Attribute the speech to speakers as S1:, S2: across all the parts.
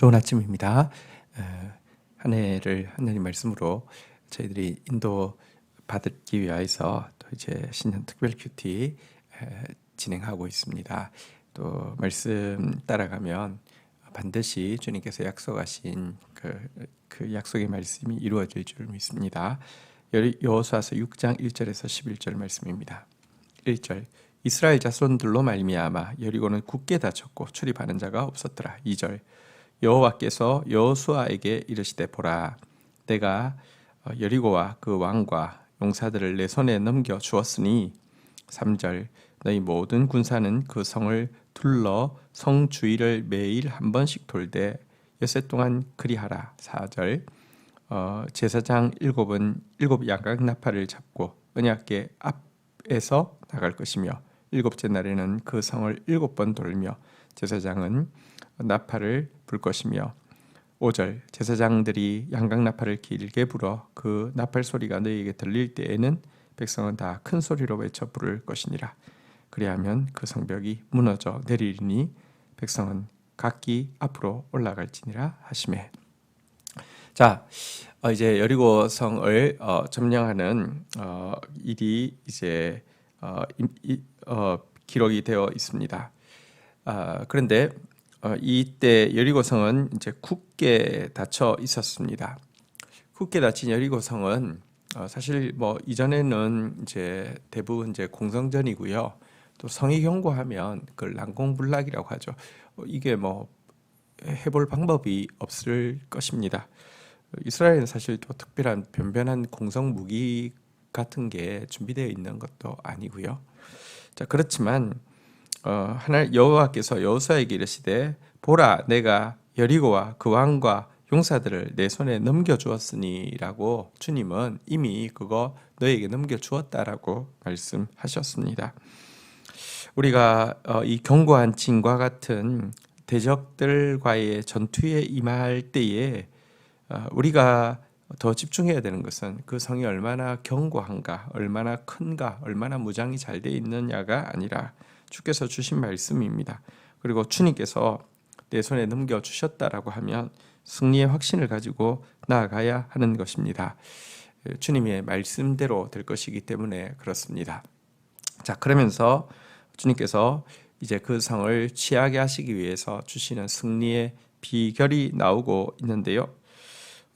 S1: 좋은 아침입니다. 한 해를 하나님 말씀으로 저희들이 인도 받기 위해서 또 이제 신년 특별 큐티 진행하고 있습니다. 또 말씀 따라가면 반드시 주님께서 약속하신 그 약속의 말씀이 이루어질 줄 믿습니다. 여호수아서 6장 1절에서 11절 말씀입니다. 1절 이스라엘 자손들로 말미암아 여리고는 굳게 닫혔고 출입하는 자가 없었더라. 2절 여호와께서 여호수아에게 이르시되 보라 내가 여리고와 그 왕과 용사들을 내 손에 넘겨 주었으니 3절 너희 모든 군사는 그 성을 둘러 성 주위를 매일 한 번씩 돌되 엿새 동안 그리하라. 4절 제사장 일곱 양각 나팔을 잡고 언약궤 앞에서 나갈 것이며 일곱째 날에는 그 성을 7번 돌며 제사장은 나팔을 불 것이며 5절 제사장들이 양각 나팔을 길게 불어 그 나팔 소리가 너희에게 들릴 때에는 백성은 다 큰 소리로 외쳐 부를 것이니라. 그리하면 그 성벽이 무너져 내리리니 백성은 각기 앞으로 올라갈지니라 하시매. 자, 이제 여리고 성을 점령하는 일이 이제 기록이 되어 있습니다. 그런데 이때 여리고성은 이제 굳게 닫혀 있었습니다. 굳게 닫힌 여리고성은 사실 뭐 이전에는 이제 대부분 이제 공성전이고요. 또 성이 견고하면 그걸 난공불락이라고 하죠. 이게 뭐 해볼 방법이 없을 것입니다. 이스라엘은 사실 또 특별한 변변한 공성 무기 같은 게 준비되어 있는 것도 아니고요. 자, 그렇지만 하나님 여호와께서 여호수아에게 이르시되 보라 내가 여리고와 그 왕과 용사들을 내 손에 넘겨주었으니라고 주님은 이미 그거 너에게 넘겨주었다라고 말씀하셨습니다. 우리가 이 견고한 진과 같은 대적들과의 전투에 임할 때에 우리가 더 집중해야 되는 것은 그 성이 얼마나 견고한가, 얼마나 큰가, 얼마나 무장이 잘 되어 있느냐가 아니라 주께서 주신 말씀입니다. 그리고 주님께서 내 손에 넘겨주셨다라고 하면 승리의 확신을 가지고 나아가야 하는 것입니다. 주님의 말씀대로 될 것이기 때문에 그렇습니다. 자, 그러면서 주님께서 이제 그 성을 취하게 하시기 위해서 주시는 승리의 비결이 나오고 있는데요.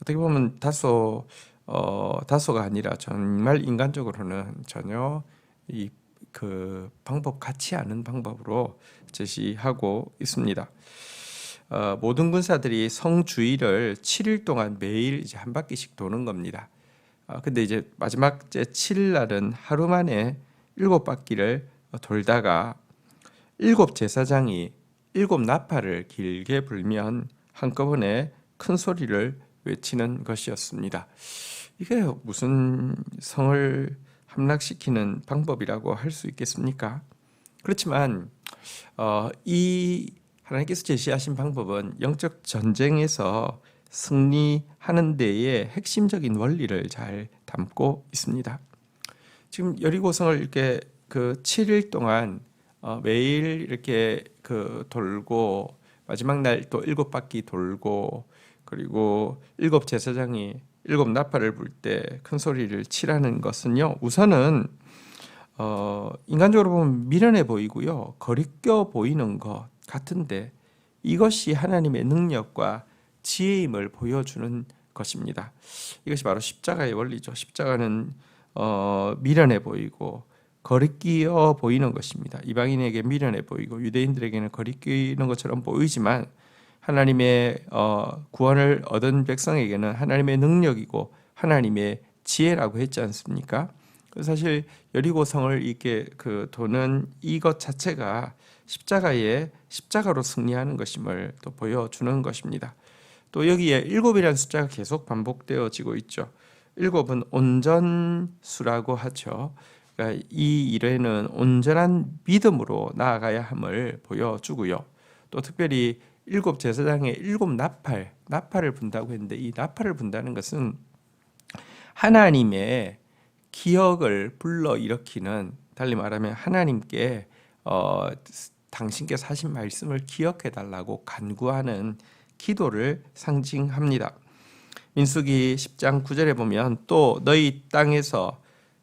S1: 어떻게 보면 다소가 아니라 정말 인간적으로는 전혀 그 방법 같지 않은 방법으로 제시하고 있습니다. 모든 군사들이 성 주위를 7일 동안 매일 이제 한 바퀴씩 도는 겁니다. 근데 이제 마지막 제 7일 날은 하루 만에 7바퀴를 돌다가 7제사장이 7나팔을 길게 불면 한꺼번에 큰 소리를 외치는 것이었습니다. 이게 무슨 성을 함락시키는 방법이라고 할 수 있겠습니까? 그렇지만 이 하나님께서 제시하신 방법은 영적 전쟁에서 승리하는 데에 핵심적인 원리를 잘 담고 있습니다. 지금 여리고성을 이렇게 그 7일 동안 매일 이렇게 그 돌고 마지막 날 또 7바퀴 돌고 그리고 7제사장이 7나팔을 불 때 큰 소리를 치라는 것은요, 우선은 인간적으로 보면 미련해 보이고요, 거리껴 보이는 것 같은데 이것이 하나님의 능력과 지혜임을 보여주는 것입니다. 이것이 바로 십자가의 원리죠. 십자가는 미련해 보이고 거리끼어 보이는 것입니다. 이방인에게 미련해 보이고 유대인들에게는 거리끼는 것처럼 보이지만 하나님의 구원을 얻은 백성에게는 하나님의 능력이고 하나님의 지혜라고 했지 않습니까? 사실 여리고성을 이렇게 그 도는 이것 자체가 십자가로 승리하는 것임을 또 보여주는 것입니다. 또 여기에 7이라는 숫자가 계속 반복되어지고 있죠. 7은 온전수라고 하죠. 그러니까 이 일에는 온전한 믿음으로 나아가야 함을 보여주고요. 또 특별히 7제사장의 7나팔을 분다고 했는데 이 나팔을 분다는 것은 하나님의 기억을 불러일으키는, 달리 말하면 하나님께 당신께서 하신 말씀을 기억해 달라고 간구하는 기도를 상징합니다. 민수기 10장 9절에 보면 또 너희 땅에서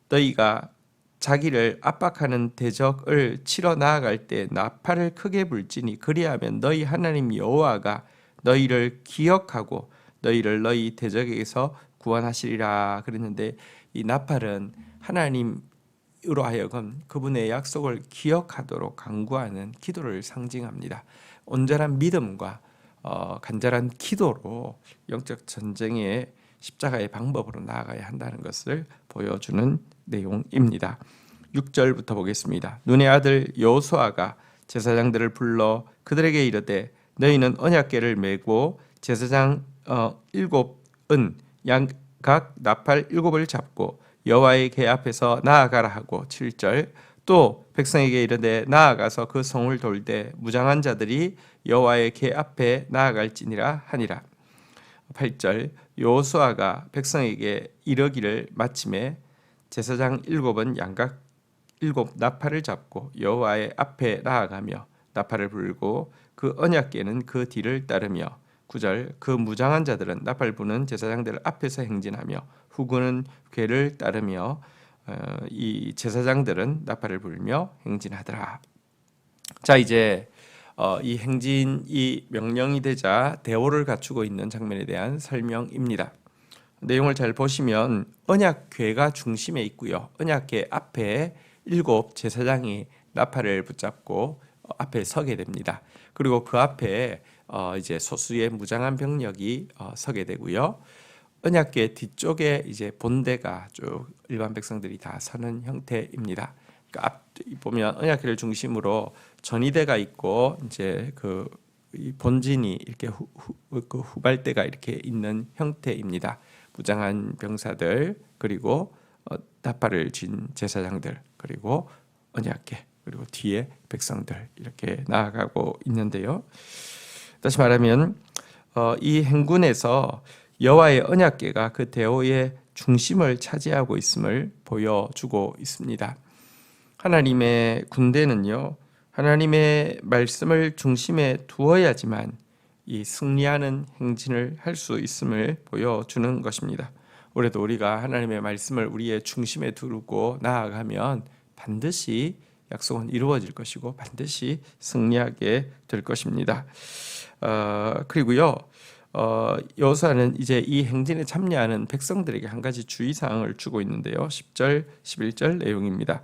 S1: 너희가 자기를 압박하는 대적을 치러 나아갈 때 나팔을 크게 불지니 그리하면 너희 하나님 여호와가 너희를 기억하고 너희를 너희 대적에게서 구원하시리라 그랬는데, 이 나팔은 하나님으로 하여금 그분의 약속을 기억하도록 간구하는 기도를 상징합니다. 온전한 믿음과 간절한 기도로 영적 전쟁의 십자가의 방법으로 나아가야 한다는 것을 보여주는 내용입니다. 6절부터 보겠습니다. 눈의 아들 여호수아가 제사장들을 불러 그들에게 이르되 너희는 언약궤를 메고 제사장 7은 각 나팔 7을 잡고 여호와의 궤 앞에서 나아가라 하고, 7절 또 백성에게 이르되 나아가서 그 성을 돌되 무장한 자들이 여호와의 궤 앞에 나아갈지니라 하니라. 8절 여호수아가 백성에게 이르기를 마침에 제사장 7은 양각 7 나팔을 잡고 여호와의 앞에 나아가며 나팔을 불고 그 언약궤는 그 뒤를 따르며, 9절 그 무장한 자들은 나팔 부는 제사장들 앞에서 행진하며 후군은 궤를 따르며 이 제사장들은 나팔을 불며 행진하더라. 자, 이제 이 행진이 명령이 되자 대오를 갖추고 있는 장면에 대한 설명입니다. 내용을 잘 보시면 언약궤가 중심에 있고요. 언약궤 앞에 7 제사장이 나팔을 붙잡고 앞에 서게 됩니다. 그리고 그 앞에 이제 소수의 무장한 병력이 서게 되고요. 언약궤 뒤쪽에 이제 본대가 쭉 일반 백성들이 다 서는 형태입니다. 그러니까 앞 보면 언약궤를 중심으로 전위대가 있고 이제 그 본진이 이렇게 그 후발대가 이렇게 있는 형태입니다. 무장한 병사들, 그리고 나팔을 쥔 제사장들, 그리고 언약궤, 그리고 뒤에 백성들 이렇게 나아가고 있는데요. 다시 말하면 이 행군에서 여호와의 언약궤가 그 대오의 중심을 차지하고 있음을 보여주고 있습니다. 하나님의 군대는요, 하나님의 말씀을 중심에 두어야지만 이 승리하는 행진을 할 수 있음을 보여주는 것입니다. 올해도 우리가 하나님의 말씀을 우리의 중심에 두고 나아가면 반드시 약속은 이루어질 것이고 반드시 승리하게 될 것입니다. 그리고요, 여호수아는 이제 이 행진에 참여하는 백성들에게 한 가지 주의사항을 주고 있는데요. 10절, 11절 내용입니다.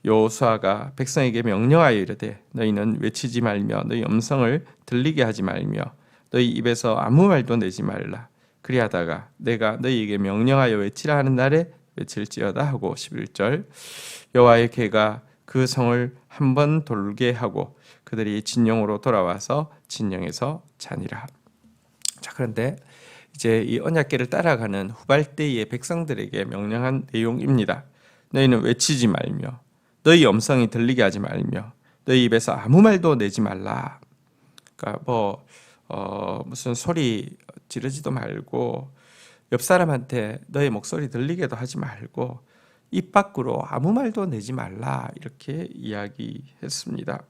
S1: 여호수아가 백성에게 명령하여 이르되 너희는 외치지 말며 너희 음성을 들리게 하지 말며 너희 입에서 아무 말도 내지 말라. 그리하다가 내가 너희에게 명령하여 외치라 하는 날에 외칠지어다 하고, 11절 여호와의 궤가 그 성을 한 번 돌게 하고 그들이 진영으로 돌아와서 진영에서 자니라. 자, 그런데 이제 이 언약궤를 따라가는 후발대의 백성들에게 명령한 내용입니다. 너희는 외치지 말며 너희 음성이 들리게 하지 말며 너희 입에서 아무 말도 내지 말라. 그러니까 무슨 소리 지르지도 말고 옆 사람한테 너의 목소리 들리게도 하지 말고 입 밖으로 아무 말도 내지 말라, 이렇게 이야기했습니다.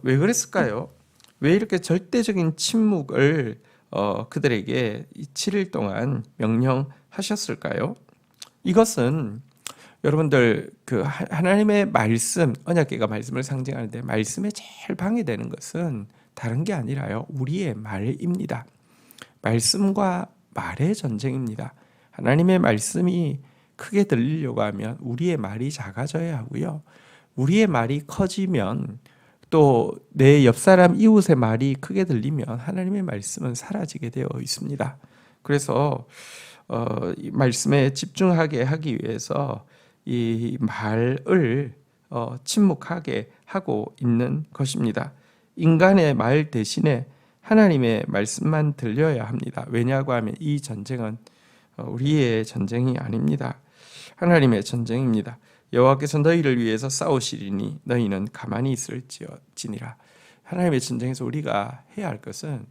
S1: 왜 그랬을까요? 왜 이렇게 절대적인 침묵을 그들에게 7일 동안 명령하셨을까요? 이것은 여러분들 그 하나님의 말씀, 언약궤가 말씀을 상징하는데 말씀에 제일 방해되는 것은 다른 게 아니라요, 우리의 말입니다. 말씀과 말의 전쟁입니다. 하나님의 말씀이 크게 들리려고 하면 우리의 말이 작아져야 하고요. 우리의 말이 커지면 또 내 옆 사람 이웃의 말이 크게 들리면 하나님의 말씀은 사라지게 되어 있습니다. 그래서 이 말씀에 집중하게 하기 위해서 이 말을 침묵하게 하고 있는 것입니다. 인간의 말 대신에 하나님의 말씀만 들려야 합니다. 왜냐고 하면 이 전쟁은 우리의 전쟁이 아닙니다. 하나님의 전쟁입니다. 여호와께서 너희를 위해서 싸우시리니 너희는 가만히 있을지니라. 하나님의 전쟁에서 우리가 해야 할 것은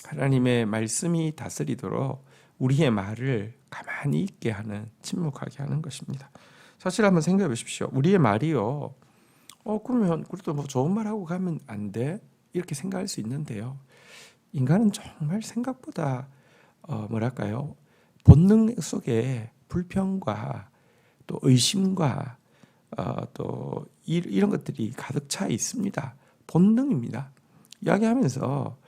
S1: 하나님의 말씀이 다스리도록 우리의 말을 가만히 있게 하는, 침묵하게 하는 것입니다. 사실 한번 생각해 보십시오. 우리의 말이요, 그러면 그래도 뭐 좋은 말 하고 가면 안 돼? 이렇게 생각할 수 있는데요. 인간은 정말 생각보다 뭐랄까요? 본능 속에 불평과 또 의심과 또 이런 것들이 가득 차 있습니다. 본능입니다. 이야기하면서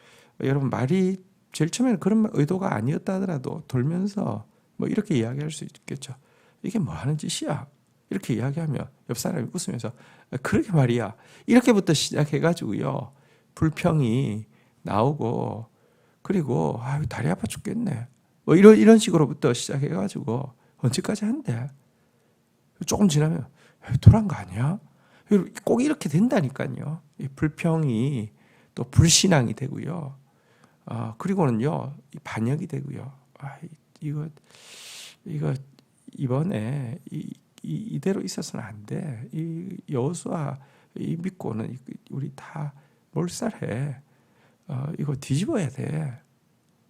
S1: 여러분 말이 제일 처음에는 그런 의도가 아니었다 하더라도 돌면서 뭐 이렇게 이야기할 수 있겠죠. 이게 뭐 하는 짓이야? 이렇게 이야기하면 옆 사람이 웃으면서 그러게 말이야. 이렇게부터 시작해가지고요. 불평이 나오고 그리고 다리 아파 죽겠네. 뭐 이런 식으로부터 시작해가지고 언제까지 한대? 조금 지나면 돌아간 거 아니야? 꼭 이렇게 된다니까요. 이 불평이 또 불신앙이 되고요. 그리고는요 반역이 되고요. 이거 이번에 이대로 있어서는 안 돼. 이 여호수아 믿고는 우리 다 몰살해. 이거 뒤집어야 돼.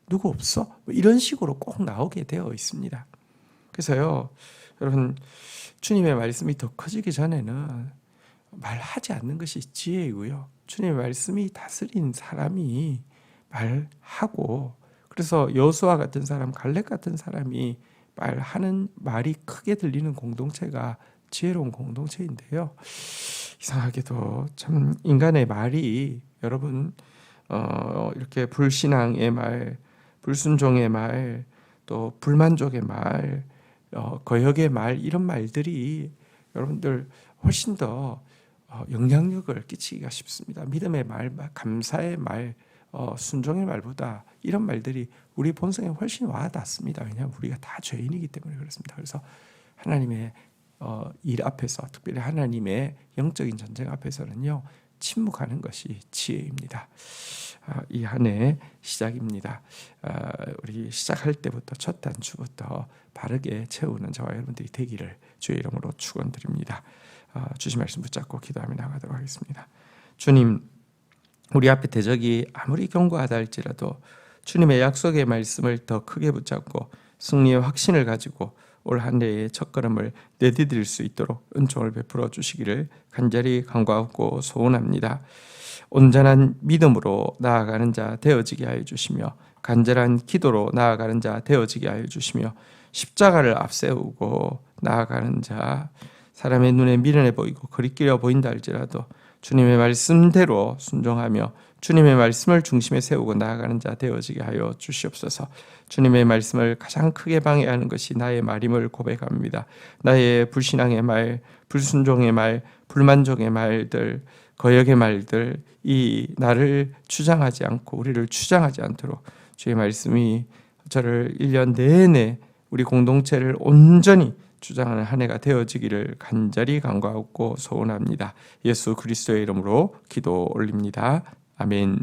S1: 누구 없어? 뭐 이런 식으로 꼭 나오게 되어 있습니다. 그래서요, 여러분 주님의 말씀이 더 커지기 전에는 말하지 않는 것이 지혜이고요. 주님의 말씀이 다스린 사람이 말하고, 그래서 여호수아 같은 사람, 갈렙 같은 사람이 말하는 말이 크게 들리는 공동체가 지혜로운 공동체인데요. 이상하게도 참 인간의 말이 여러분 이렇게 불신앙의 말, 불순종의 말, 또 불만족의 말, 거역의 말, 이런 말들이 여러분들 훨씬 더 영향력을 끼치기가 쉽습니다. 믿음의 말, 감사의 말, 순종의 말보다 이런 말들이 우리 본성에 훨씬 와닿습니다. 왜냐하면 우리가 다 죄인이기 때문에 그렇습니다. 그래서 하나님의 일 앞에서, 특별히 하나님의 영적인 전쟁 앞에서는요, 침묵하는 것이 지혜입니다. 이 한 해 시작입니다. 우리 시작할 때부터 첫 단추부터 바르게 채우는 저와 여러분들이 되기를 주의 이름으로 축원드립니다. 주신 말씀 붙잡고 기도하며 나가도록 하겠습니다. 주님, 우리 앞에 대적이 아무리 견고하다 할지라도 주님의 약속의 말씀을 더 크게 붙잡고 승리의 확신을 가지고 올 한 해의 첫걸음을 내디딜 수 있도록 은총을 베풀어 주시기를 간절히 간구하고 소원합니다. 온전한 믿음으로 나아가는 자 되어지게 하여 주시며, 간절한 기도로 나아가는 자 되어지게 하여 주시며, 십자가를 앞세우고 나아가는 자, 사람의 눈에 미련해 보이고 거리끼려 보인다 할지라도 주님의 말씀대로 순종하며 주님의 말씀을 중심에 세우고 나아가는 자 되어지게 하여 주시옵소서. 주님의 말씀을 가장 크게 방해하는 것이 나의 말임을 고백합니다. 나의 불신앙의 말, 불순종의 말, 불만족의 말들, 거역의 말들, 이 나를 주장하지 않고 우리를 주장하지 않도록 주의 말씀이 저를 1년 내내 우리 공동체를 온전히 주장하는 한 해가 되어지기를 간절히 간구하고 소원합니다. 예수 그리스도의 이름으로 기도 올립니다. 아멘.